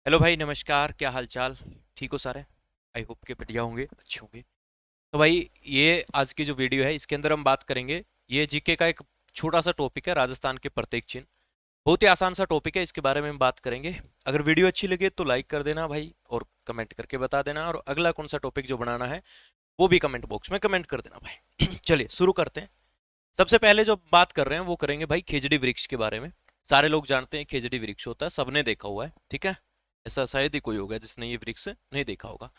Hello भाई, नमस्कार। क्या हाल चाल? ठीक हो सारे? आई होप के बढ़िया होंगे, अच्छे होंगे। तो भाई, ये आज की जो वीडियो है इसके अंदर हम बात करेंगे। ये जीके का एक छोटा सा टॉपिक है, राजस्थान के प्रतीक चिन्ह। बहुत ही आसान सा टॉपिक है, इसके बारे में हम बात करेंगे। अगर वीडियो अच्छी लगे तो लाइक कर देना भाई, और कमेंट करके बता देना, और अगला कौन सा टॉपिक जो बनाना है वो भी कमेंट बॉक्स में कमेंट कर देना भाई। चलिए शुरू करते हैं। सबसे पहले जो बात कर रहे हैं वो करेंगे भाई खेजड़ी वृक्ष के बारे में। सारे लोग जानते हैं खेजड़ी वृक्ष होता है, सबने देखा हुआ है, ठीक है। ऐसा शायद ही कोई होगा जिसने ये वृक्ष नहीं देखा होगा।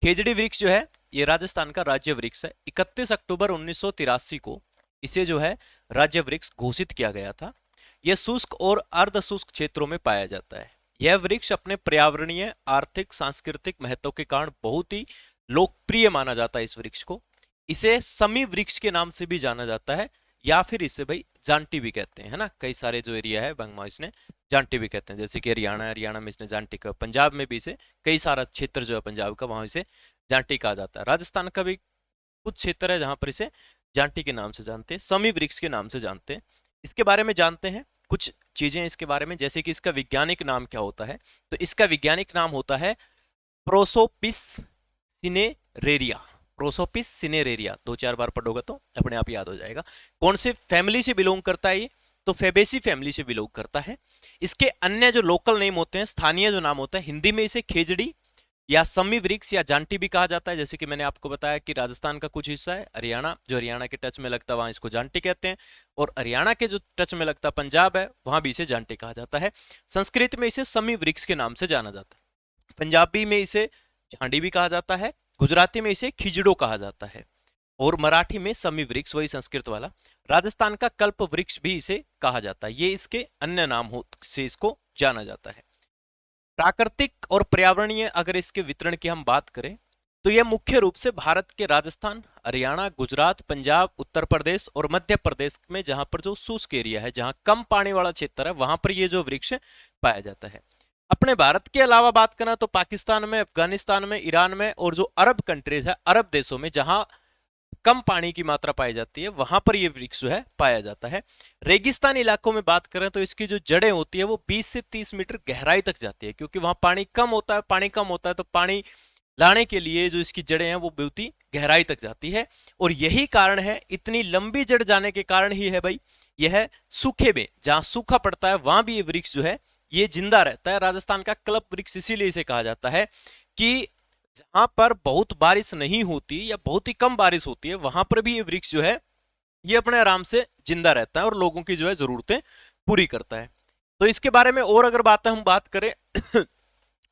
खेजड़ी वृक्ष जो है ये राजस्थान का राज्य वृक्ष है। 31 अक्टूबर 1983 को इसे जो है राज्य वृक्ष घोषित किया गया था। यह शुष्क और अर्ध शुष्क क्षेत्रों में पाया जाता है। यह वृक्ष अपने पर्यावरणीय, आर्थिक, सांस्कृतिक महत्व के कारण बहुत ही लोकप्रिय माना जाता है। इस वृक्ष को इसे समी वृक्ष के नाम से भी जाना जाता है, या फिर इसे भाई जांटी भी कहते हैं, है ना। कई सारे जो एरिया है बंगमा इसने जांटी भी कहते हैं, जैसे कि हरियाणा में इसने जांटी का, पंजाब में भी इसे, कई सारा क्षेत्र जो है पंजाब का वहां इसे जांटी कहा जाता है। राजस्थान का भी कुछ क्षेत्र है जहां पर इसे जांटी के नाम से जानते हैं, समी वृक्ष के नाम से जानते हैं। इसके बारे में जानते हैं कुछ चीजें इसके बारे में, जैसे कि इसका वैज्ञानिक नाम क्या होता है। तो इसका वैज्ञानिक नाम होता है प्रोसोपिस सिनेरेरिया। प्रोसोपिस सिनेरेरिया, दो चार बार पढ़ोगे तो अपने आप याद हो जाएगा। कौन से फैमिली से बिलोंग करता है ये? तो फेबेसी फैमिली से बिलोंग करता है। इसके अन्य जो लोकल नेम होते हैं, स्थानीय जो नाम होता है, हिंदी में इसे खेजड़ी या समी वृक्ष या जांटी भी कहा जाता है। जैसे कि मैंने आपको बताया कि राजस्थान का कुछ हिस्सा है हरियाणा, जो हरियाणा के टच में लगता है वहां इसको जांटी कहते हैं, और हरियाणा के जो टच में लगता पंजाब है वहां भी इसे जांटी कहा जाता है। संस्कृत में इसे समी वृक्ष के नाम से जाना जाता है। पंजाबी में इसे झांडी भी कहा जाता है, गुजराती में इसे खिजड़ो कहा जाता है, और मराठी में समी वृक्ष, वही संस्कृत वाला। राजस्थान का कल्प वृक्ष भी इसे कहा जाता है। ये इसके अन्य नाम हो से इसको जाना जाता है। प्राकृतिक और पर्यावरणीय अगर इसके वितरण की हम बात करें तो यह मुख्य रूप से भारत के राजस्थान, हरियाणा, गुजरात, पंजाब, उत्तर प्रदेश और मध्य प्रदेश में, जहां पर जो शुष्क एरिया है, जहां कम पानी वाला क्षेत्र है, वहां पर ये जो वृक्ष पाया जाता है। अपने भारत के अलावा बात करना तो पाकिस्तान में, अफगानिस्तान में, ईरान में, और जो अरब कंट्रीज है, अरब देशों में, जहां कम पानी की मात्रा पाई जाती है, वहां पर यह वृक्ष जो है पाया जाता है। रेगिस्तान इलाकों में बात करें तो इसकी जो जड़ें होती है वो 20 से 30 मीटर गहराई तक जाती है, क्योंकि वहां पानी कम होता है। पानी कम होता है तो पानी लाने के लिए जो इसकी जड़ें हैं वो बहुत ही गहराई तक जाती है, और यही कारण है, इतनी लंबी जड़ जाने के कारण ही है भाई, यह सूखे में, जहां सूखा पड़ता है वहां भी ये वृक्ष जो है ये जिंदा रहता है। राजस्थान का कल्प वृक्ष इसीलिए इसे कहा जाता है कि जहां पर बहुत बारिश नहीं होती या बहुत ही कम बारिश होती है, वहां पर भी ये वृक्ष जो है ये अपने आराम से जिंदा रहता है और लोगों की जो है जरूरतें पूरी करता है। तो इसके बारे में और अगर हम बात करें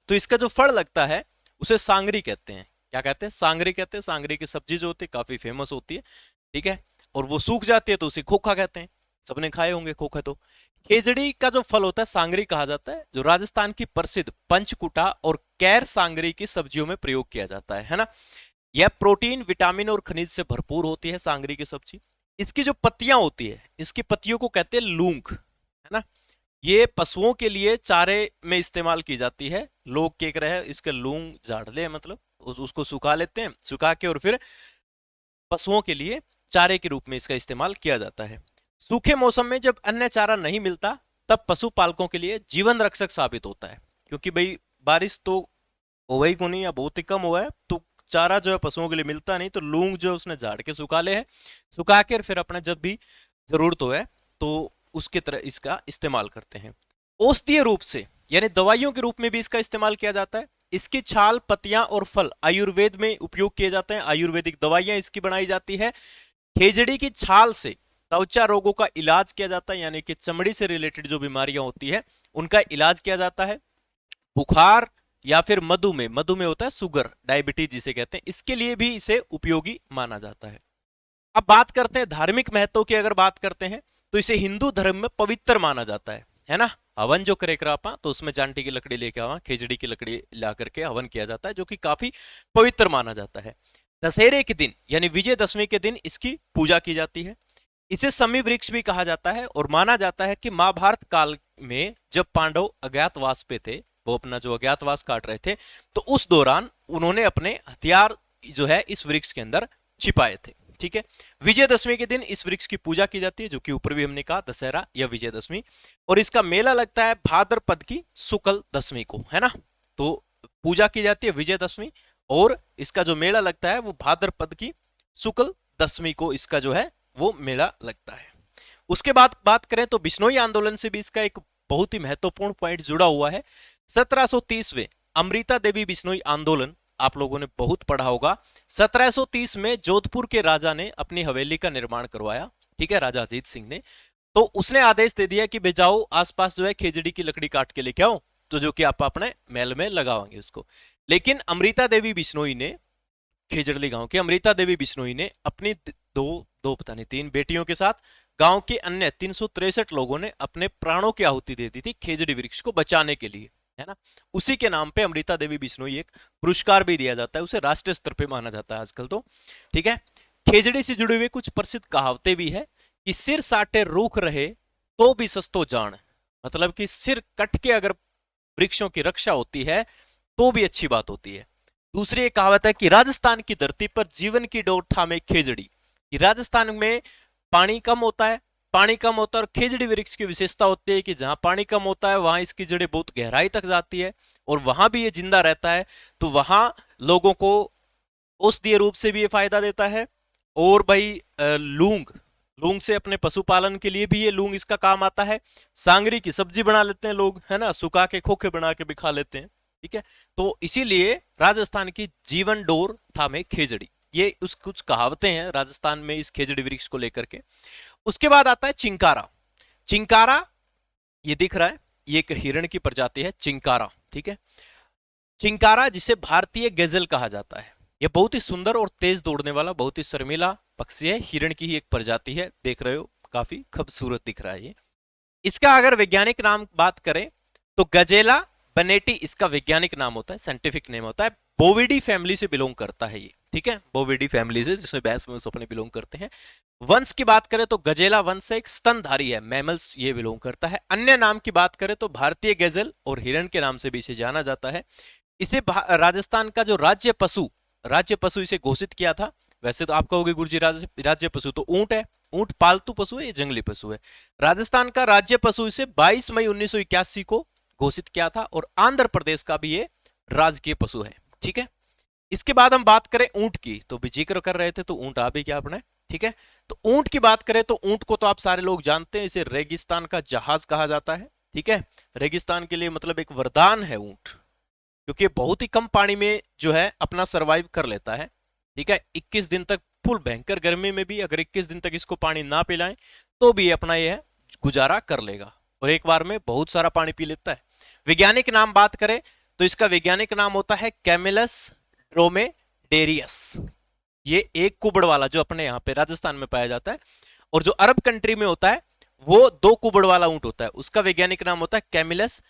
तो इसका जो फल लगता है उसे सांगरी कहते हैं। क्या कहते हैं? सांगरी कहते हैं। सांगरी की सब्जी जो होती है काफी फेमस होती है, ठीक है, और वो सूख जाती है तो उसे खोखा कहते हैं। सबने खाए होंगे खोखा। तो खेजड़ी का जो फल होता है सांगरी कहा जाता है, जो राजस्थान की प्रसिद्ध पंचकुटा और कैर सांगरी की सब्जियों में प्रयोग किया जाता है ना। यह प्रोटीन, विटामिन और खनिज से भरपूर होती है सांगरी की सब्जी। इसकी जो पत्तियां होती है, इसकी पत्तियों को कहते हैं लूंग, है ना। ये पशुओं के लिए चारे में इस्तेमाल की जाती है। लोग क्या कर रहे हैं, इसके लूंग झाड़ ले, मतलब उसको सुखा लेते हैं, सुखा के और फिर पशुओं के लिए चारे के रूप में इसका इस्तेमाल किया जाता है। सूखे मौसम में जब अन्य चारा नहीं मिलता तब पशुपालकों के लिए जीवन रक्षक साबित होता है, क्योंकि भाई बारिश तो हो ही को नहीं या बहुत ही कम हुआ है, तो चारा जो है पशुओं के लिए मिलता नहीं, तो लूंग जो उसने झाड़ के सुखा ले है, सुखा के फिर अपना जब भी जरूरत हो है तो उसके तरह इसका इस्तेमाल करते हैं। औषधीय रूप से यानी दवाइयों के रूप में भी इसका इस्तेमाल किया जाता है। इसकी छाल, पत्तियां और फल आयुर्वेद में उपयोग किए जाते हैं। आयुर्वेदिक दवाइयां इसकी बनाई जाती है। खेजड़ी की छाल से त्वचा रोगों का इलाज किया जाता है, यानी कि चमड़ी से रिलेटेड जो बीमारियां होती है उनका इलाज किया जाता है। बुखार या फिर मधुमेह, मधुमेह होता है शुगर, डायबिटीज जिसे कहते हैं, इसके लिए भी इसे उपयोगी माना जाता है। अब बात करते हैं धार्मिक महत्व की। अगर बात करते हैं तो इसे हिंदू धर्म में पवित्र माना जाता है ना। हवन जो करे करापा तो उसमें जांटी की लकड़ी लेके आवा, खेजड़ी की लकड़ी ला करके हवन किया जाता है, जो कि काफी पवित्र माना जाता है। दशहरे के दिन यानी विजयदशमी के दिन इसकी पूजा की जाती है। इसे समी वृक्ष भी कहा जाता है, और माना जाता है कि महाभारत काल में जब पांडव अज्ञातवास पे थे, वो अपना जो अज्ञातवास काट रहे थे, तो उस दौरान उन्होंने अपने हथियार जो है इस वृक्ष के अंदर छिपाए थे, ठीक है। विजयदशमी के दिन इस वृक्ष की पूजा की जाती है, जो कि ऊपर भी हमने कहा दशहरा या विजयदशमी, और इसका मेला लगता है भाद्रपद की शुक्ल दशमी को, है ना। तो पूजा की जाती है विजयदशमी, और इसका जो मेला लगता है वो भाद्रपद की शुक्ल दशमी को इसका जो है वो मेला लगता है। उसके बाद बात करें तो बिश्नोई आंदोलन से भी इसका एक बहुत ही महत्वपूर्ण पॉइंट जुड़ा हुआ है। 1730वें अमृता देवी बिश्नोई आंदोलन आप लोगों ने बहुत पढ़ा होगा। 1730 में जोधपुर के राजा ने अपनी हवेली का निर्माण करवाया, ठीक है, राजा अजीत सिंह ने। तो उसने आदेश दे दिया कि बे जाओ आसपास जो है खेजड़ी की लकड़ी काट के लेके आओ, तो जो कि आप अपने महल में लगावाएंगे उसको। लेकिन अमृता देवी बिश्नोई ने, खेजड़ली गांव की अमृता देवी बिश्नोई ने अपनी दो पता नहीं 3 बेटियों के साथ गांव के अन्य 363 लोगों ने अपने प्राणों की आहुति दे दी थी खेजड़ी वृक्ष को बचाने के लिए, है ना। उसी के नाम पे अमृता देवी बिश्नोई एक पुरस्कार भी दिया जाता है, उसे राष्ट्रीय स्तर पे माना जाता है आजकल तो, ठीक है। खेजड़ी से जुड़े हुए कुछ प्रसिद्ध कहावतें भी है कि सिर साटे रूख रहे तो भी सस्तो जान, मतलब कि सिर कट के अगर वृक्षों की रक्षा होती है तो भी अच्छी बात होती है। दूसरी एक कहावत है कि राजस्थान की धरती पर जीवन की डोर थामे खेजड़ी, कि राजस्थान में पानी कम होता है, पानी कम होता है, और खेजड़ी वृक्ष की विशेषता होती है कि जहां पानी कम होता है वहां इसकी जड़ें बहुत गहराई तक जाती है और वहां भी ये जिंदा रहता है, तो वहां लोगों को औषधीय रूप से भी ये फायदा देता है। और भाई लूंग से अपने पशुपालन के लिए भी ये लूंग इसका काम आता है। सांगरी की सब्जी बना लेते हैं लोग, है ना, सुखा के खोखे बना के भी खा लेते हैं, ठीक है। तो इसीलिए राजस्थान की जीवन डोर थामे खेजड़ी, ये उस कुछ कहावतें हैं राजस्थान में इस खेजड़ी वृक्ष को लेकर के। उसके बाद आता है चिंकारा। चिंकारा ये दिख रहा है, ये एक हिरण की प्रजाति है चिंकारा, ठीक है। चिंकारा जिसे भारतीय गजल कहा जाता है, यह बहुत ही सुंदर और तेज दौड़ने वाला बहुत ही शर्मीला पक्षी है, हिरण की ही एक प्रजाति है, देख रहे हो काफी खूबसूरत दिख रहा है ये। इसका अगर वैज्ञानिक नाम बात करें तो गजेला बनेटी इसका वैज्ञानिक नाम होता है, साइंटिफिक नेम होता है। बोविडी फैमिली से बिलोंग करता है ये, ठीक है, बोविडी फैमिली से, जिसमें बैस में अपने बिलोंग करते हैं। वंश की बात करें तो गजेला वंश से एक स्तनधारी है, मैमल्स ये बिलोंग करता है। अन्य नाम की बात करें तो भारतीय गजल और हिरण के नाम से भी इसे जाना जाता है। इसे राजस्थान का जो राज्य पशु इसे घोषित किया था। वैसे तो आप कहोगे गुरुजी राज्य पशु तो ऊंट है, ऊंट पालतू पशु है, ये जंगली पशु है। राजस्थान का राज्य पशु इसे 22 मई 1981 को घोषित किया था, और आंध्र प्रदेश का भी ये राजकीय पशु है, ठीक है। इसके बाद हम बात करें ऊंट की, तो भी जिक्र कर रहे थे तो ऊंट आ भी क्या अपने, ठीक है। तो ऊंट की बात करें तो ऊंट को तो आप सारे लोग जानते हैं, इसे रेगिस्तान का जहाज कहा जाता है, ठीक है। रेगिस्तान के लिए मतलब एक वरदान है ऊंट, क्योंकि बहुत ही कम पानी में जो है अपना सरवाइव कर लेता है, ठीक है। 21 दिन तक फुल भयंकर गर्मी में भी अगर 21 दिन तक इसको पानी ना पिलाएं तो भी अपना यह गुजारा कर लेगा, और एक बार में बहुत सारा पानी पी लेता है। वैज्ञानिक नाम बात करें तो इसका वैज्ञानिक नाम होता है कैमिलस ड्रोमेडेरियस। ये एक कुबड़ वाला जो अपने यहाँ पे राजस्थान में पाया जाता है, और जो अरब कंट्री में होता है वो 2 कुबड़ वाला ऊंट होता है, उसका वैज्ञानिक नाम होता है कैमिलस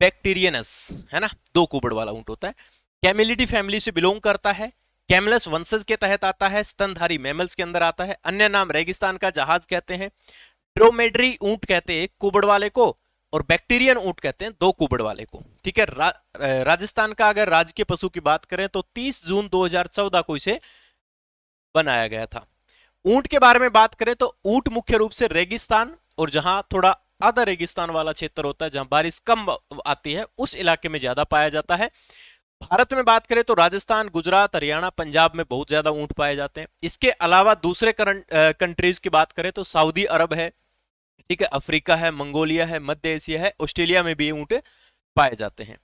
बैक्टीरियनस, है ना, 2 कुबड़ वाला ऊंट होता है। कैमिलिडी फैमिली से बिलोंग करता है, कैमलस वंशज के तहत आता है, स्तनधारी मैमल्स के अंदर आता है। अन्य नाम रेगिस्तान का जहाज कहते हैं, ड्रोमेडरी ऊंट कहते हैं 1 कुबड़ वाले को, और बैक्टीरियन ऊंट कहते हैं 2 कुबड़ वाले को, ठीक है। राजस्थान का अगर राजकीय पशु की बात करें तो 30 जून 2014 को इसे बनाया गया था। ऊंट के बारे में बात करें तो ऊंट मुख्य रूप से रेगिस्तान और जहां थोड़ा आधा रेगिस्तान वाला क्षेत्र होता है, जहां बारिश कम आती है, उस इलाके में ज्यादा पाया जाता है। भारत में बात करें तो राजस्थान, गुजरात, हरियाणा, पंजाब में बहुत ज्यादा ऊंट पाए जाते हैं। इसके अलावा दूसरे कंट्रीज की बात करें तो सऊदी अरब है, ठीक है, अफ्रीका है, मंगोलिया है, मध्य एशिया है, ऑस्ट्रेलिया में भी ऊंट पाए जाते हैं।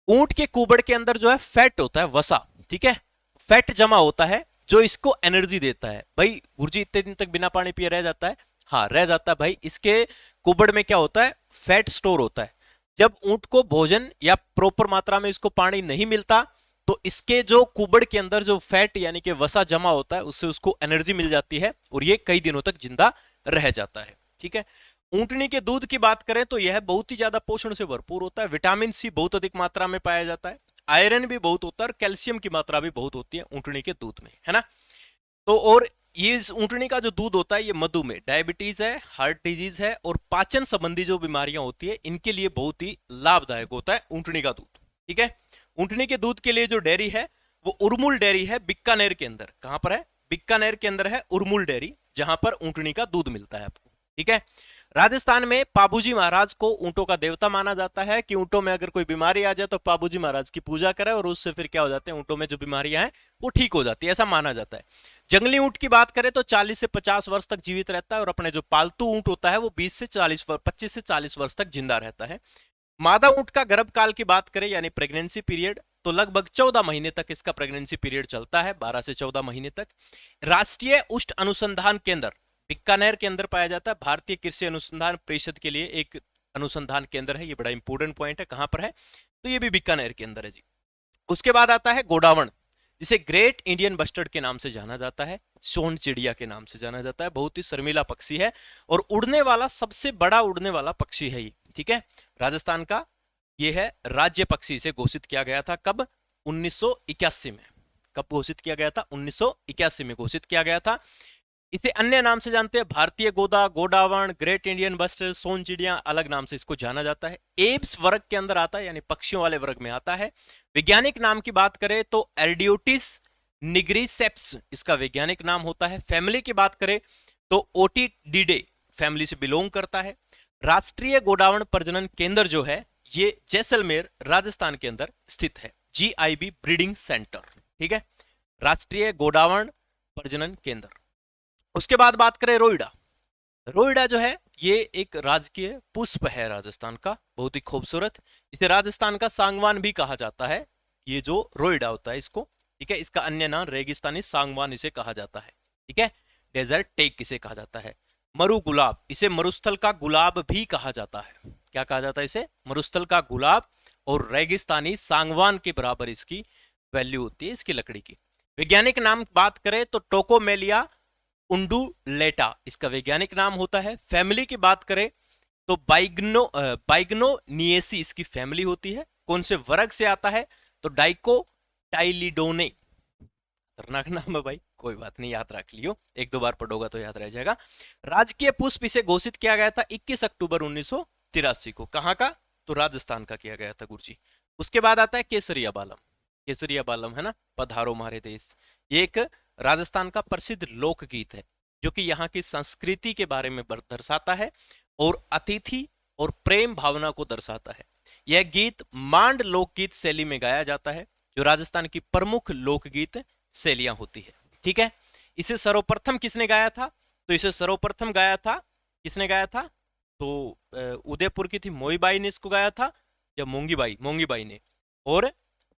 ऊंट के कुबड़ के अंदर जो है फैट होता है, वसा, ठीक है, फैट जमा होता है जो इसको एनर्जी देता है। भाई गुरुजी इतने दिन तक बिना पानी पिए रह जाता है, हाँ रह जाता है भाई। इसके कुबड़ में क्या होता है, फैट स्टोर होता है। जब ऊंट को भोजन या प्रॉपर मात्रा में इसको पानी नहीं मिलता तो इसके जो कुबड़ के अंदर जो फैट यानी कि वसा जमा होता है उससे उसको एनर्जी मिल जाती है और ये कई दिनों तक जिंदा रह जाता है, ठीक है। ऊंटनी के दूध की बात करें तो यह बहुत ही ज्यादा पोषण से भरपूर होता है। विटामिन सी बहुत अधिक मात्रा में पाया जाता है, आयरन भी बहुत होता है और कैल्शियम की मात्रा भी बहुत होती है ऊंटनी के दूध में, है ना। तो और ये ऊंटनी का जो दूध होता है ये मधुमेह, डायबिटीज है, हार्ट डिजीज है और पाचन संबंधी जो बीमारियां होती है इनके लिए बहुत ही लाभदायक होता है ऊंटनी का दूध, ठीक है। ऊंटनी के दूध के लिए जो डेयरी है वो उर्मुल डेयरी है बीकानेर के अंदर। कहां पर है, बीकानेर के अंदर है उर्मुल डेयरी, जहां पर ऊंटनी का दूध मिलता है आपको, ठीक है। राजस्थान में पाबूजी महाराज को ऊंटों का देवता माना जाता है कि ऊंटों में अगर कोई बीमारी आ जाए तो पाबूजी महाराज की पूजा करे और उससे फिर क्या हो जाते हैं, ऊंटों में जो बीमारियां हैं वो ठीक हो जाती है, ऐसा माना जाता है। जंगली ऊंट की बात करें तो 40 से 50 वर्ष तक जीवित रहता है और अपने जो पालतू ऊंट होता है वो 25 से 40 वर्ष तक जिंदा रहता है। मादा ऊंट का गर्भकाल की बात करें यानी प्रेगनेंसी पीरियड, तो लगभग 14 महीने तक इसका प्रेगनेंसी पीरियड चलता है, 12 से 14 महीने तक। राष्ट्रीय उष्ट अनुसंधान केंद्र बीकानेर के अंदर पाया जाता है। भारतीय कृषि अनुसंधान परिषद के लिए एक अनुसंधान केंद्र है, ये बड़ा इंपॉर्टेंट पॉइंट है, कहां पर है, तो ये भी बीकानेर के अंदर है जी। उसके बाद आता है गोडावण, जिसे ग्रेट इंडियन बस्टर्ड के नाम से जाना जाता है, सोन चिड़िया के नाम से जाना जाता है, बहुत ही शर्मीला पक्षी है और उड़ने वाला सबसे बड़ा उड़ने वाला पक्षी है ये, ठीक है। राजस्थान का ये है राज्य पक्षी, इसे घोषित किया गया था कब, 1981 में। कब घोषित किया गया था, 1981 में घोषित किया गया था। इसे अन्य नाम से जानते हैं, भारतीय गोदा, गोडावण, ग्रेट इंडियन बस्टर्ड, सोन चिड़िया, अलग नाम से इसको जाना जाता है। एप्स वर्ग के अंदर आता है यानी पक्षियों वाले वर्ग में आता है। वैज्ञानिक नाम की बात करें तो एर्डियोटिस निग्रिसेप्स इसका वैज्ञानिक नाम होता है। फैमिली की बात करें तो ओटिडिडे फैमिली से बिलोंग करता है। राष्ट्रीय गोडावण प्रजनन केंद्र जो है ये जैसलमेर राजस्थान के अंदर स्थित है, GIB ब्रीडिंग सेंटर, ठीक है, राष्ट्रीय गोडावण प्रजनन केंद्र। उसके बाद बात करें रोइडा, रोइडा जो है ये एक राजकीय पुष्प है राजस्थान का, बहुत ही खूबसूरत, इसे राजस्थान का सांगवान भी कहा जाता है, ये जो रोइडा होता है इसको, ठीक है। इसका अन्य नाम रेगिस्तानी सांगवान इसे कहा जाता है, ठीक है। डेजर्ट टेक इसे कहा जाता है। मरु गुलाब, इसे मरुस्थल का गुलाब भी कहा जाता है, क्या कहा जाता है इसे, मरुस्थल का गुलाब, और रेगिस्तानी सांगवान के बराबर इसकी वैल्यू होती है इसकी लकड़ी की। वैज्ञानिक नाम बात करें तो टोकोमेलिया उंडुलेटा इसका वैज्ञानिक नाम होता है। फैमिली की बात करें तो बाइग्नोनिएसी इसकी फैमिली होती है। कौन से वर्ग से आता है तो डाइकोटाइलिडोने, खतरनाक नाम है भाई, कोई बात नहीं, याद रख लियो, एक दो बार पढ़ोगा तो याद रह जाएगा। राजकीय पुष्प इसे घोषित किया गया था 21 अक्टूबर 1983 को, कहां का, तो राजस्थान का किया गया था गुरुजी। उसके बाद आता है केसरिया बालम, केसरिया बालम है ना, पधारो हमारे देश, ये एक राजस्थान का प्रसिद्ध लोकगीत है जो कि यहाँ की संस्कृति के बारे में दर्शाता है और अतिथि और प्रेम भावना को दर्शाता है। यह गीत मांड लोकगीत शैली में गाया जाता है जो राजस्थान की प्रमुख लोकगीत शैलियां होती है, ठीक है। इसे सर्वप्रथम किसने गाया था, तो इसे सर्वप्रथम गाया था, किसने गाया था, तो उदयपुर की थी मोईबाई ने इसको गाया था, या मोंगीबाई ने, और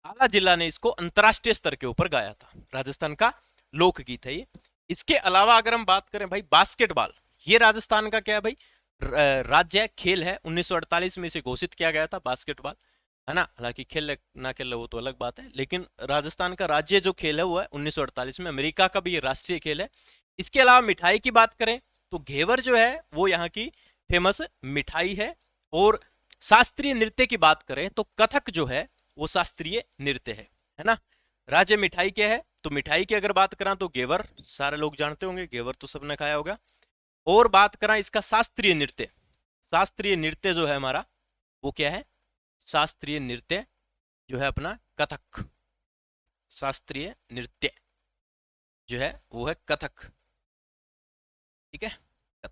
आला जिला ने इसको अंतरराष्ट्रीय स्तर के ऊपर गाया था। राजस्थान का लोकगीत है ये। इसके अलावा अगर हम बात करें भाई बास्केटबॉल, ये राजस्थान का क्या है भाई, राज्य खेल है, 1948 में इसे घोषित किया गया था बास्केटबॉल, है ना। हालांकि खेल ना खेल वो तो अलग बात है, लेकिन राजस्थान का राज्य जो खेल है वो है 1948 में। अमेरिका का भी ये राष्ट्रीय खेल है। इसके अलावा मिठाई की बात करें तो घेवर जो है वो यहाँ की फेमस मिठाई है। और शास्त्रीय नृत्य की बात करें तो कथक जो है वो शास्त्रीय नृत्य है ना। राज्य मिठाई क्या है, तो मिठाई की अगर बात करें तो घेवर, सारे लोग जानते होंगे, घेवर तो सबने खाया होगा। और बात करें इसका शास्त्रीय नृत्य, शास्त्रीय नृत्य जो है हमारा वो क्या है, शास्त्रीय नृत्य जो है अपना कथक, शास्त्रीय नृत्य जो है वो है कथक, ठीक है, कथक।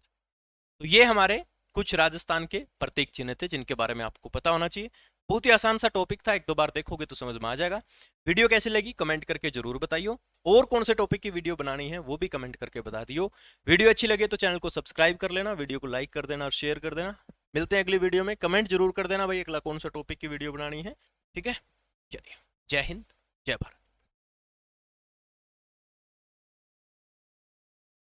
तो ये हमारे कुछ राजस्थान के प्रतीक चिन्ह थे जिनके बारे में आपको पता होना चाहिए। बहुत ही आसान सा टॉपिक था, एक दो बार देखोगे तो समझ में आ जाएगा। वीडियो कैसी लगी कमेंट करके जरूर बताइयो, और कौन से टॉपिक की वीडियो बनानी है वो भी कमेंट करके बता दियो। वीडियो अच्छी लगे तो चैनल को सब्सक्राइब कर लेना, वीडियो को लाइक कर देना और शेयर कर देना। मिलते हैं अगली वीडियो में, कमेंट जरूर कर देना भाई अगला कौन सा टॉपिक की वीडियो बनानी है, ठीक है। चलिए, जय हिंद, जय भारत।